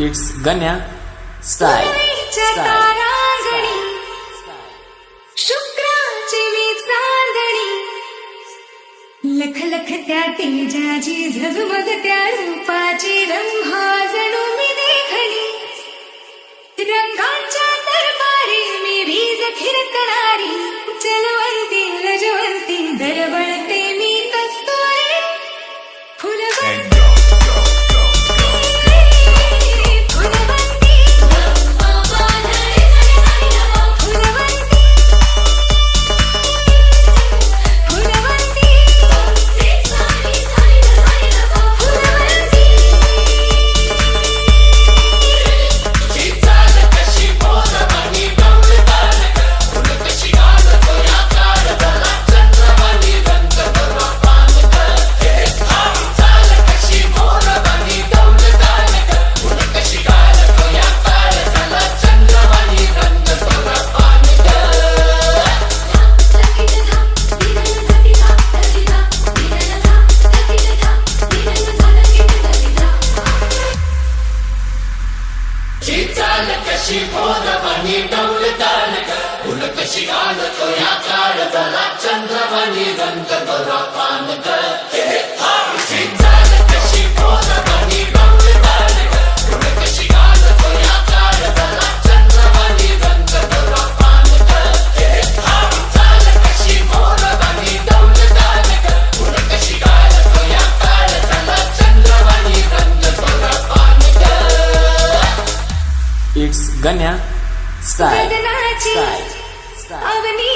it's Ganya style शुक्राची मी चांदणी लख लख त्या तेजाची झगमग त्या रूपाची रंभा जणू मी देखणी रंगाच्या दरबारी मी वीज थिरकणारी जलवंती लजवंती दरवळते मी कस्तुरी फुलवंती कशी भोरवानी डौलदान फुल कशी गालतो या काळजाला चंद्रवाणी रंग गोरापान कशी भोरवानी डौलदान फुल कशी गालतो या काळजाला चंद्रवाणी रंग गोरापान कशी भोरवानी डौलदान फुल कशी गालतो या काळजाला चंद्रवाणी रंग गोरापान इट्स गण्या स्टाईल गगनाची अवनी